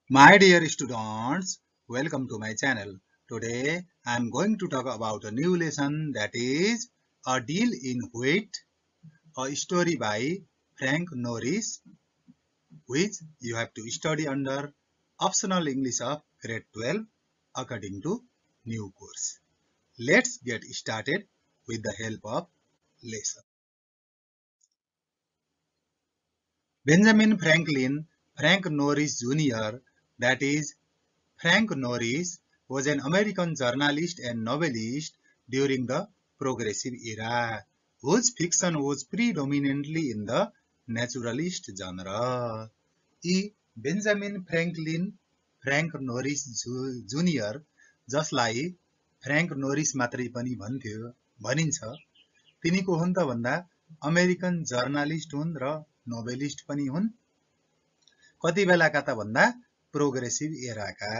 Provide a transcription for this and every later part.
My dear students, welcome to my channel. Today I am going to talk about a new lesson, that is A Deal in Wheat, a story by Frank Norris, which you have to study under optional English of grade 12 according to new course. Let's get started with the help of lesson. Benjamin Franklin Frank Norris Jr., that is Frank Norris, was an American journalist and novelist during the Progressive Era, whose fiction was predominantly in the naturalist genre. यी Benjamin Franklin Frank Norris junior, जसलाई Frank Norris मात्रै पनि भनिन्छ, तिनी को हुन् त भन्दा अमेरिकन जर्नलिस्ट हुन् र नोभेलिस्ट पनि हुन्। कति बेलाका त भन्दा प्रोग्रेसिभ एराका।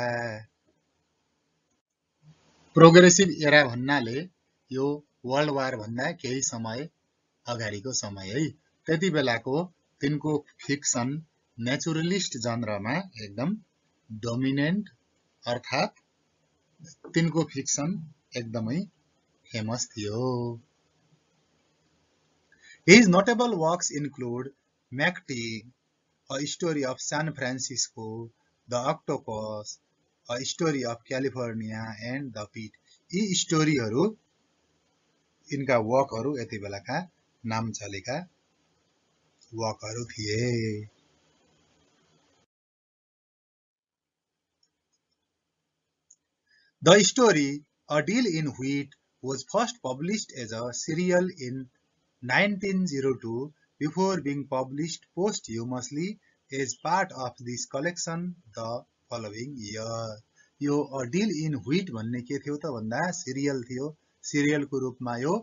प्रोग्रेसिभ एरा भन्नाले यो वर्ल्ड वार भन्दा केही समय अगाडिको समय है। त्यति बेलाको तिनको फिक्सन नेचुरलिस्ट जनरमा एकदम डोमिनेन्ट, अर्थात् तिनको फिक्सन एकदमै फेमस थियो। His notable works include McTeague, A Story of San Francisco, The Octopus, A Story of California, and The Pit. यी स्टोरीहरू, यिनका वर्कहरू यति बेलाका नाम चलेका वर्कहरू थिए। The story A Deal in Wheat was first published as a serial in 1902 before being published posthumously as part of this collection the following year. यो A Deal in Wheat भन्ने के थियो त भन्दा सिरियल थियो। सिरियलको रूपमा यो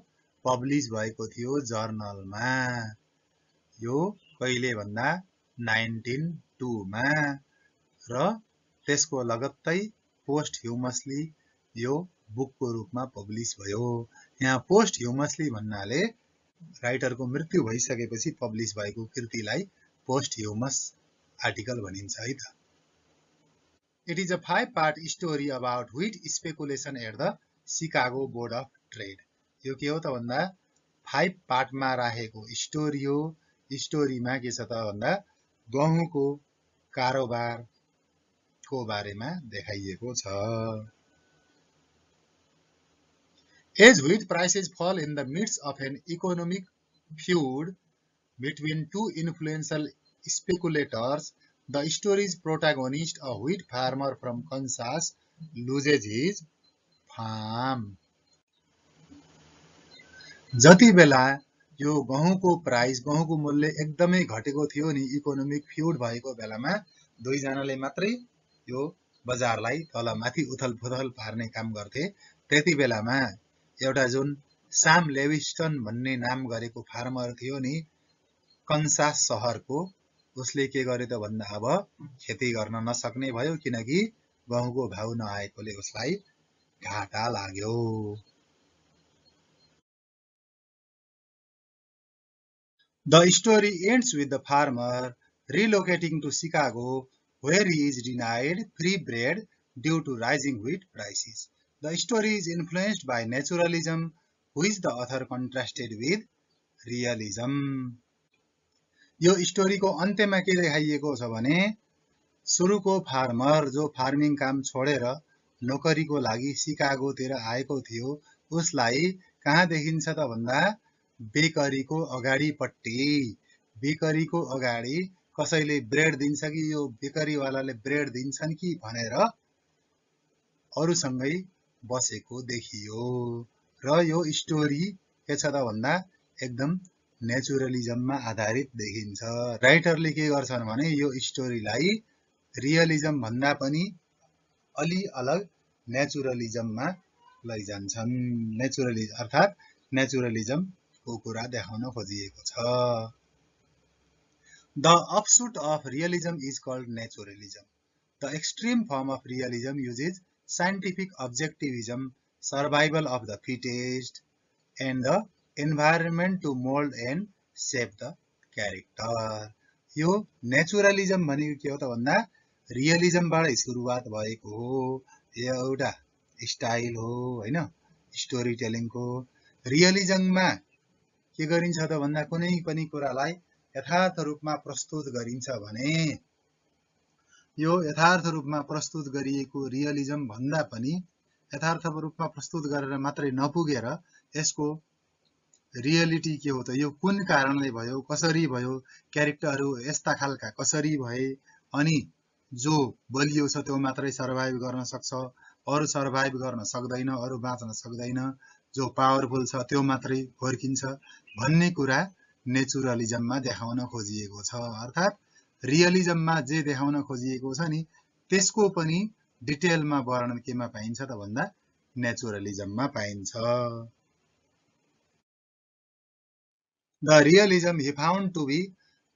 पब्लिश भएको थियो जर्नलमा। यो कहिले भन्दा 1902 मा, र त्यसको लगत्तै पोस्टह्युमसली यो बुकको रूपमा पब्लिश भयो। यहाँ पोस्टह्युमसली भन्नाले राइटरको मृत्यु भइसकेपछि पब्लिश भएको कृतिलाई पोस्टह्युमस आर्टिकल भनिन्छ है त। It is a 5-part story about wheat speculation at the Chicago Board of Trade. यो के हो त भन्दा 5 पार्टमा राखेको स्टोरी हो। स्टोरीमा के छ त भन्दा गहुँको कारोबारको बारेमा देखाइएको छ। As wheat prices fall in the midst of an economic feud between two influential speculators, the story's protagonist, a wheat farmer from Kansas, loses his farm. जति बेला यो गहुँको प्राइस, गहुँको मूल्य एकदमै घटेको थियो नि, इकोनोमिक फ्युड भएको बेलामा दुईजनाले मात्रै यो बजारलाई तलमाथि उथलपुथल पार्ने काम गर्थे। त्यति बेलामा एउटा जुन साम लेविस्टन भन्ने नाम गरेको फार्मर थियो नि कन्सास सहरको, उसले के गर्यो त भन्दा अब खेती गर्न नसक्ने भयो, किनकि गहुँको भाउ नआएकोले उसलाई घाटा लाग्यो। The story ends with the farmer relocating to Chicago, where he is denied free bread due to rising wheat prices. The story is influenced by naturalism, which the author contrasted with realism. यो स्टोरीको अन्त्यमा के देखाइएको छ भने सुरुको farmer जो farming काम छोडेर नोकरीको लागि सिकागोतिर आएको थियो, उसलाई कहाँ देखिन्छ त भन्दा बेकरीको अगाडिपट्टि, बेकरीको अगाडि कसैले ब्रेड दिन्छ कि यो बेकरीवालाले ब्रेड दिन्छन् कि भनेर अरूसँगै बसेको देखियो। र यो स्टोरी के छ त भन्दा एकदम नेचुरलिजममा आधारित देखिन्छ। राइटरले के गर्छन् भने यो स्टोरीलाई रियलिजम भन्दा पनि अलि अलग नेचुरलिजममा लैजान्छन्। नेचुरलिजम अर्थात् नेचुरलिजमको कुरा देखाउन खोजिएको छ। The offshoot of realism is called naturalism. The extreme form of realism uses scientific objectivism, survival of the fittest, and the environment to mold and shape the character. यो नेचुरलिजम भनेको के हो त भन्दा रियलिजमबाटै सुरुवात भएको हो। यो एउटा स्टाइल हो हैन स्टोरी टेलिङको। रियलिजममा के गरिन्छ त भन्दा कुनै पनि कुरालाई यथार्थ रूपमा प्रस्तुत गरिन्छ भने यो यथार्थ रूपमा प्रस्तुत गरिएको रियलिजम भन्दा पनि यथार्थ रूपमा प्रस्तुत गरेर मात्रै नपुगेर यसको रियलिटी के हो त, यो कुन कारणले भयो, कसरी भयो, क्यारेक्टरहरू यस्ता खालका कसरी भए, अनि जो बलियो छ त्यो मात्रै सर्भाइभ गर्न सक्छ, अरू सर्भाइभ गर्न सक्दैन, अरू बाँच्न सक्दैन, जो पावरफुल छ त्यो मात्रै हुर्किन्छ भन्ने कुरा नेचुरलिजममा देखाउन खोजिएको छ। अर्थात् रियलिजममा जे देखाउन खोजिएको छ नि त्यसको पनि डिटेलमा वर्णन केमा पाइन्छ त भन्दा नेचुरलिजममा पाइन्छ। The realism he found to be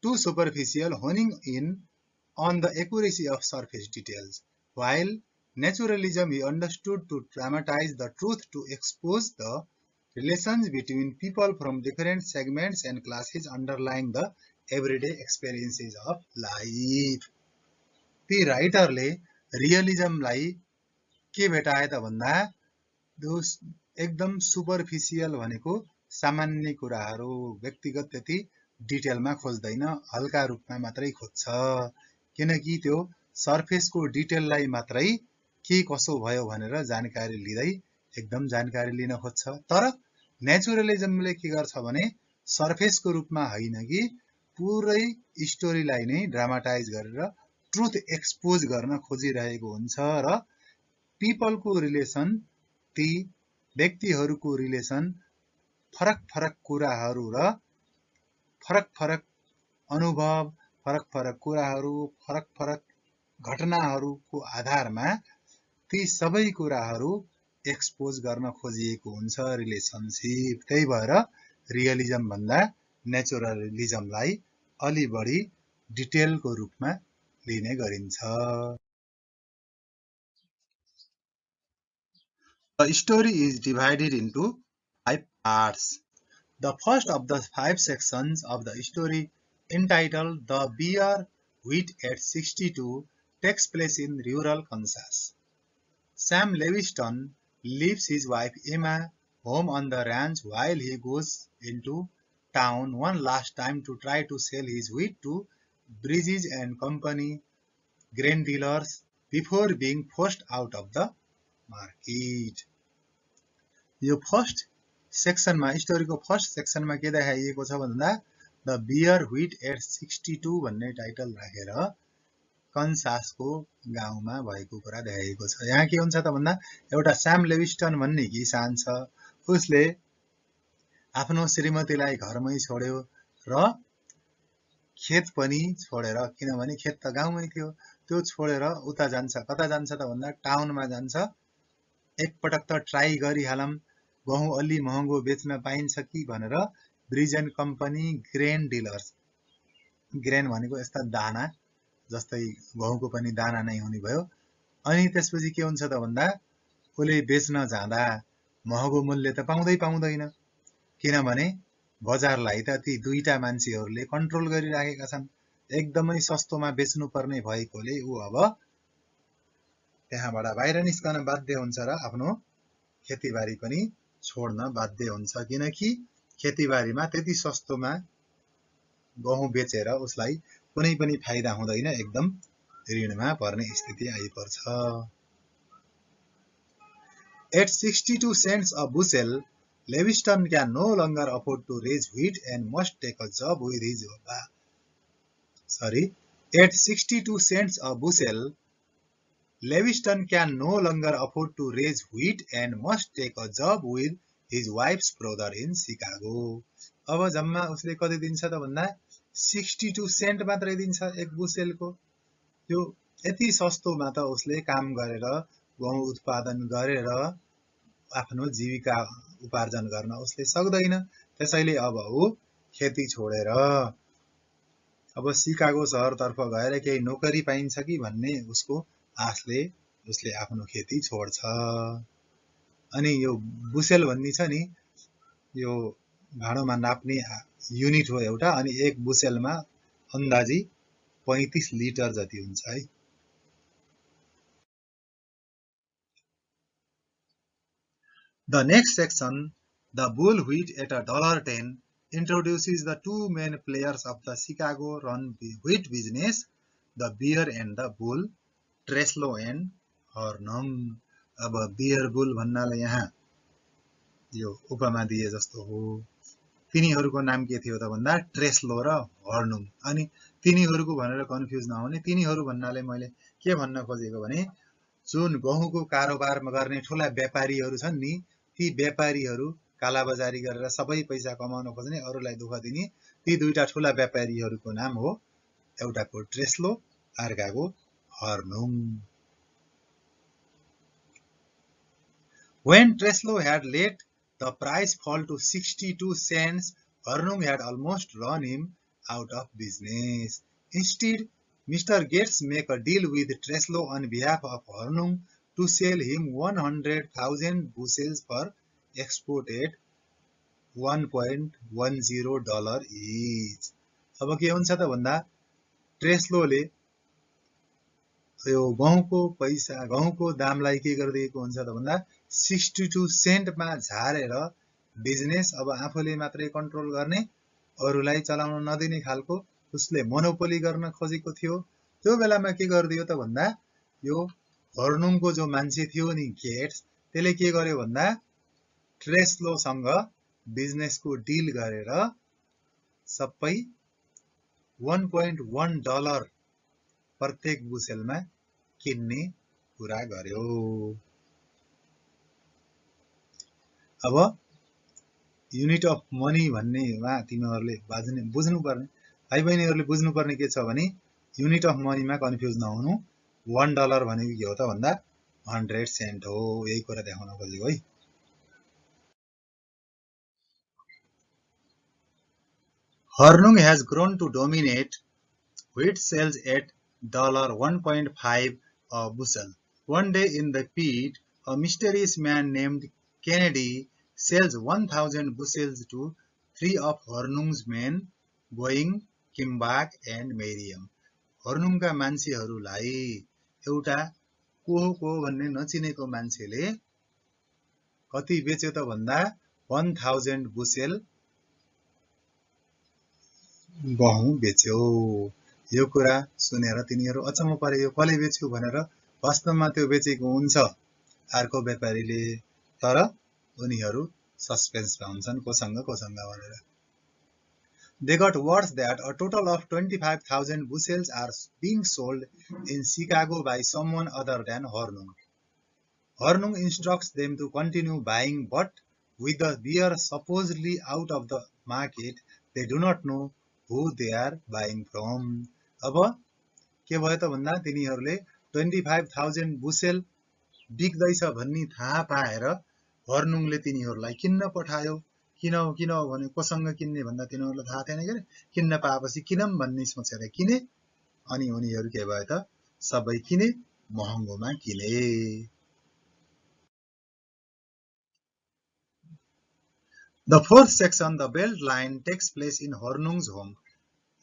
too superficial, honing in on the accuracy of surface details, while naturalism he understood to dramatize the truth, to expose the relations between people from different segments and classes underlying the everyday experiences of life. ती राइटरले रियलिजमलाई के भेटाए त भन्दा एकदम superficial भनेको सामान्य कुराहरू, व्यक्तिगत त्यति डिटेलमा खोज्दैन, हल्का रूपमा मात्रै खोज्छ, किनकि त्यो सर्फेसको डिटेललाई मात्रै के कसो भयो भनेर जानकारी लिँदै एकदम जानकारी लिन खोज्छ। तर नेचुरलिजमले के गर्छ भने सर्फेसको रूपमा होइन कि पुरै स्टोरीलाई नै ड्रामाटाइज गरेर ट्रुथ एक्सपोज गर्न खोजिरहेको हुन्छ र पिपलको रिलेसन, ती व्यक्तिहरूको रिलेसन, फरक फरक कुराहरू र फरक फरक अनुभव, फरक फरक कुराहरू, फरक फरक घटनाहरूको आधारमा ती सबै कुराहरू एक्सपोज गर्न खोजिएको हुन्छ रिलेसनशिप। त्यही भएर रियलिजम भन्दा नेचुरलिजमलाई अलि बढी डिटेलको रूपमा लिने गरिन्छ। The story is divided into 5 parts. The first of the 5 sections of the story, entitled The Beer Wheat at 62, takes place in rural Kansas. Sam Lewiston leaves his wife Emma home on the ranch while he goes into town one last time to try to sell his wheat to Bridges and Company grain dealers before being forced out of the market. यो first सेक्सनमा, स्टोरीको first सेक्सनमा के देखाइएको छ भन्दा the beer wheat at 62 भन्ने title राखेर कन्सासको गाउँमा भएको कुरा देखाइएको छ। यहाँ के हुन्छ त भन्दा एउटा स्याम लेविस्टन भन्ने किसान छ, उसले आफ्नो श्रीमतीलाई घरमै छोड्यो र खेत पनि छोडेर, किनभने खेत त गाउँमै थियो, त्यो छोडेर उता जान्छ। कता जान्छ त भन्दा टाउनमा जान्छ। एकपटक त ट्राई गरिहालौँ, गहुँ अलि महँगो बेच्न पाइन्छ कि भनेर bridge and company grain dealers, grain भनेको यस्ता दाना जस्तै गहुँको पनि दाना नै हुने भयो। अनि त्यसपछि के हुन्छ त भन्दा उसले बेच्न जाँदा महँगो मूल्य त पाउँदैन, किनभने बजारलाई त ती दुईटा मान्छेहरूले कन्ट्रोल गरिराखेका छन्। एकदमै सस्तोमा बेच्नुपर्ने भएकोले ऊ अब त्यहाँबाट बाहिर निस्कन बाध्य हुन्छ र आफ्नो खेतीबारी पनि छोड्न बाध्य हुन्छ, किनकि खेतीबारीमा त्यति सस्तोमा गहुँ बेचेर उसलाई कुनै पनि फाइदा हुँदैन, एकदम ऋणमा पर्ने स्थिति आइपर्छ। At 62 cents a bushel, Lewiston can no longer afford to raise wheat and must take a job with his At 62 cents a bushel, Lewiston can no longer afford to raise wheat and must take a job with his wife's brother in Chicago. अब जम्मा उसले कति दिन्छ त भन्दा 62 saint मात्रै दिन्छ एक बुसेलको। यो यति सस्तोमा त उसले काम गरेर गहुँ उत्पादन गरेर आफ्नो जीविका उपार्जन गर्न उसले सक्दैन। त्यसैले अब ऊ खेती छोडेर अब सिकागो शहरतर्फ गएर केही नोकरी पाइन्छ कि भन्ने उसको आशले उसले आफ्नो खेती छोड्छ। अनि यो बुसेल भन्ने छ नि, यो भाँडोमा नाप्ने युनिट हो एउटा, अनि एक बुसेलमा अन्दाजी 35 लिटर जति हुन्छ है। The next section, the bull wheat at $1.10, introduces the two main players of the Chicago-run wheat business, the bear and the bull, Treslow and Hornung. अब bear bull भन्नाले यहाँ यो उपमा दिए जस्तो हो। तिनीहरूको नाम के थियो त भन्दा ट्रेस्लो र हर्नुम। अनि तिनीहरूको भनेर कन्फ्युज नहुने, तिनीहरू भन्नाले मैले के भन्न खोजेको भने जुन गहुँको कारोबार गर्ने ठूला व्यापारीहरू छन् नि, ती व्यापारीहरू कालाबजारी गरेर सबै पैसा कमाउन खोज्ने, अरूलाई दुःख दिने, ती दुईटा ठूला व्यापारीहरूको नाम हो, एउटाको ट्रेस्लो, अर्काको हर्नुम। When Treslow had let the price fall to 62 cents, Hornung had almost run him out of business. Instead, Mr. Gates made a deal with Treslow on behalf of Hornung to sell him 100,000 bushels for export at $1.10 each. अब के हुन्छ त भन्दा ट्रेस्लोले यो गहुँको दामलाई के गरिदिएको हुन्छ त भन्दा 62 सेन्टमा झारेर बिजनेस अब आफूले मात्रै कन्ट्रोल गर्ने, अरूलाई चलाउन नदिने खालको उसले मोनोपोली गर्न खोजेको थियो। त्यो बेलामा के गरिदियो त भन्दा यो हर्नुङको जो मान्छे थियो नि गेट्स, त्यसले के गर्यो भन्दा ट्रेस्लोसँग बिजनेसको डिल गरेर सबै $1.1 प्रत्येक बुसेलमा किन्ने कुरा गर्यो। अब युनिट अफ मनी भन्नेमा तिमीहरूले बुझ्नुपर्ने, भाइ बहिनीहरूले बुझ्नुपर्ने के छ भने युनिट अफ मनीमा कन्फ्युज नहुनु। $1 भनेको के हो त भन्दा 100 सेन्ट हो। यही कुरा देखाउन खोजेको है। Hornung has grown to dominate wheat sales at $1.5 a bushel. One day in the pit, a mysterious man named Kennedy sells 1,000 bushels to three of Hornung's men, Boeing, Kimbach, and Merriam. Hornungका मान्छेहरूलाई एउटा को भन्ने नचिनेको मान्छेले कति बेच्यो त भन्दा 1000 बुसेल गहुँ बेच्यो। यो कुरा सुनेर तिनीहरू अचम्म परे, यो कसले बेच्यो भनेर। वास्तवमा त्यो बेचेको हुन्छ अर्को व्यापारीले, तर उनीहरू सस्पेन्समा हुन्छन् कोसँग भनेर। They got word that a total of 25,000 bushels are being sold in Chicago by someone other than Hornung. Hornung instructs them to continue buying, but with the beer supposedly out of the market, they do not know who they are buying from. अब के भयो त भन्दा तिनीहरूले 25,000 bushel बिक्दैछ भन्ने थाहा पाएर हर्नुङले तिनीहरूलाई किन्न पठायो। किन भने कोसँग किन्ने भन्दा तिनीहरूलाई थाहा थिएन के, किन्न पाएपछि किनम भन्ने सोचेर किने, अनि उनीहरू के भयो त सबै किने, महँगोमा किने। The fourth section, the belt line, takes place in Hornung's home.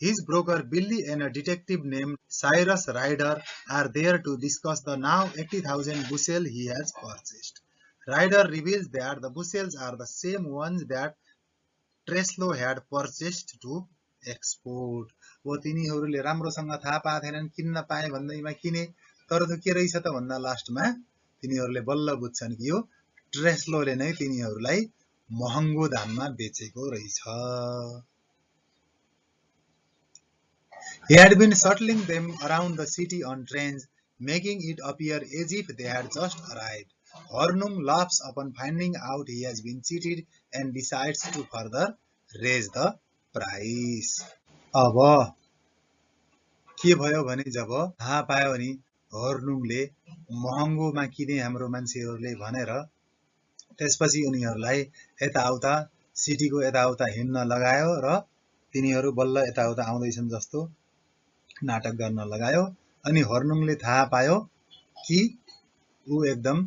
His broker Billy and a detective named Cyrus Ryder are there to discuss the now 80,000 bushel he has purchased. Ryder reveals that the bushels are the same ones that Treslow had purchased to export. वो तिनीहरूले राम्रोसँग थाहा पाएनन्, किन्न पाए भन्दैमा किने, तर त्यो के रहेछ त भन्दा लास्टमा तिनीहरूले बल्ल बुझ्छन् कि यो ट्रेस्लोले नै तिनीहरूलाई महँगो दाममा बेचेको रहेछ। He had been shuttling them around the city on trains, making it appear as if they had just arrived. Hornung laughs upon finding out he has been cheated and decides to further raise the price. अब के भयो भने जब थाहा पायो भने हर्नुङले महँगोमा किने हाम्रो मान्छेहरूले भनेर, त्यसपछि उनीहरूलाई यताउता सिटीको यताउता हिँड्न लगायो र तिनीहरू बल्ल यताउता आउँदैछन् जस्तो नाटक गर्न लगायो। अनि हर्नुङले थाहा पायो कि ऊ एकदम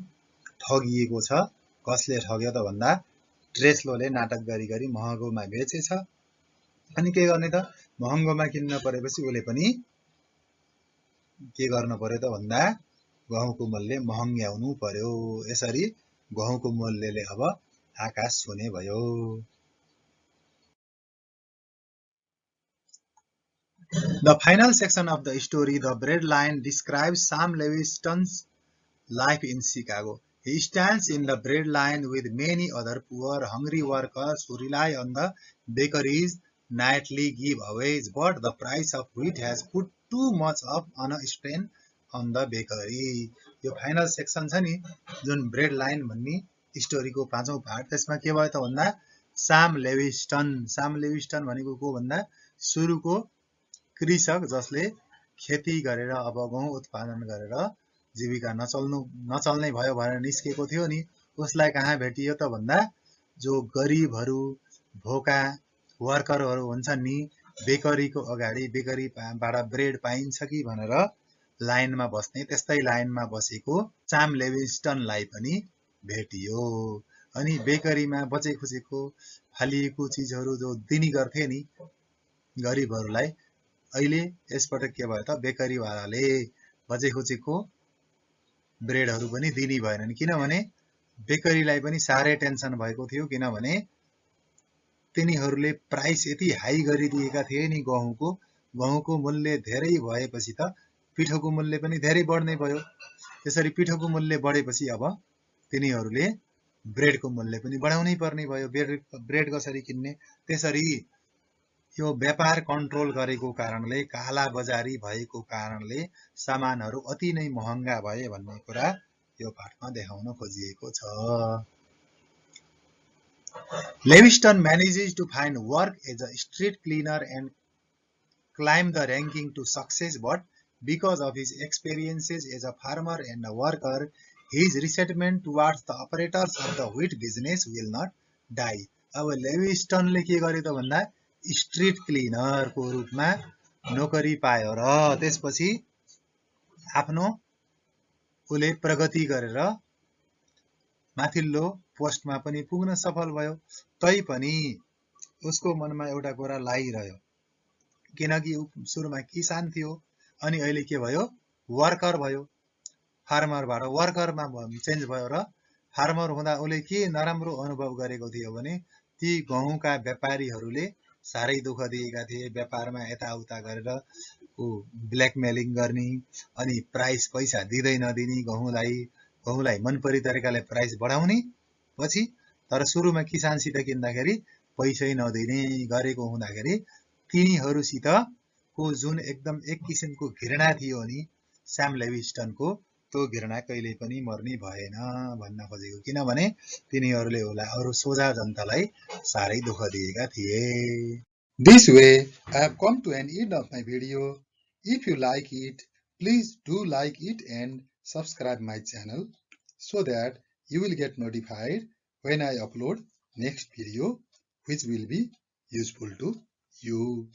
ठगिएको छ। कसले ठग्यो त भन्दा ट्रेस्लोले नाटक गरी महँगोमा बेचेछ। अनि के गर्ने त, महँगोमा किन्न परेपछि उले पनि के गर्न पर्यो त भन्दा गहुँको मूल्य महँग्याउनु पर्यो। यसरी गहुँको मूल्यले अब आकाश छुने भयो। The final section of the story, The Bread Line, describes Sam Lewiston's life in Chicago. He stands in the bread line with many other poor, hungry workers who rely on the bakery's nightly giveaways, but the price of wheat has put too much of on a strain on the bakery. यो final section छ नि जुन bread line भन्ने स्टोरीको पाँचौं part, त्यसमा के भयो त भन्दा साम लेविस्टन भनेको को भन्दा सुरुको कृषक जसले खेती गरेर अब गहुँ उत्पादन गरेर जीविका नचल्ने भयो भनेर निस्केको थियो नि, उसलाई कहाँ भेटियो त भन्दा जो गरिबहरू भोका वर्करहरू हुन्छन् नि, बेकरीको अगाडि बेकरीबाट ब्रेड पाइन्छ कि भनेर लाइनमा बस्ने, त्यस्तै लाइनमा बसेको साम लेविस्टनलाई पनि भेटियो। अनि बेकरीमा बचे खुचेको फालिएको चिजहरू जो दिने गर्थे नि गरिबहरूलाई, अहिले यसपटक के भयो त बेकरीवालाले बचे खुचेको ब्रेडहरू पनि दिने भएनन्, किनभने बेकरीलाई पनि साह्रै टेन्सन भएको थियो, किनभने तिनीहरूले प्राइस यति हाई गरिदिएका थिए नि गहुँको मूल्य धेरै भएपछि त पिठोको मूल्य पनि धेरै बढ्ने भयो। त्यसरी पिठोको मूल्य बढेपछि अब तिनीहरूले ब्रेडको मूल्य पनि बढाउनै पर्ने भयो। ब्रेड कसरी किन्ने? त्यसरी यो व्यापार कन्ट्रोल गरेको कारणले, काला बजारी भएको कारणले सामानहरू अति नै महँगा भए भन्ने कुरा यो पाठमा देखाउन खोजिएको छ। Lewiston manages to find work as a street cleaner and climb the ranking to success, but because of his experiences as a farmer and a worker, his resentment towards the operators of the wheat business will not die. अब लेविस्टनले के गर्यो त भन्दा street क्लिनरको रूपमा नोकरी पायो र त्यसपछि आफ्नो उले प्रगति गरेर माथिल्लो पोस्टमा पनि पुग्न सफल भयो। तैपनि उसको मनमा एउटा कुरा लागिरह्यो, किनकि सुरुमा किसान थियो अनि अहिले के भयो वर्कर भयो, फार्मरबाट वर्करमा चेन्ज भयो र फार्मर हुँदा उले के नराम्रो अनुभव गरेको थियो भने ती गहुँका व्यापारीहरूले साह्रै दुःख दिएका थिए। व्यापारमा यताउता गरेर ब्ल्याकमेलिङ गर्ने अनि प्राइस पैसा दिँदै नदिने, गहुँलाई मनपरी तरिकाले प्राइस बढाउने पछि, तर सुरुमा किसानसित किन्दाखेरि पैसै नदिने गरेको हुँदाखेरि तिनीहरूसितको जुन एकदम एक किसिमको घृणा थियो नि स्याम लेविस्टनको, त्यो घृणा कहिले पनि मर्ने भएन भन्न खोजेको, किनभने तिनीहरूले उसलाई अरू सोझा जनतालाई साह्रै दुःख दिएका थिए। This way, I have come to an end of my video. If you like it, please do like it and subscribe my channel so that you will get notified when I upload next video which will be useful to you.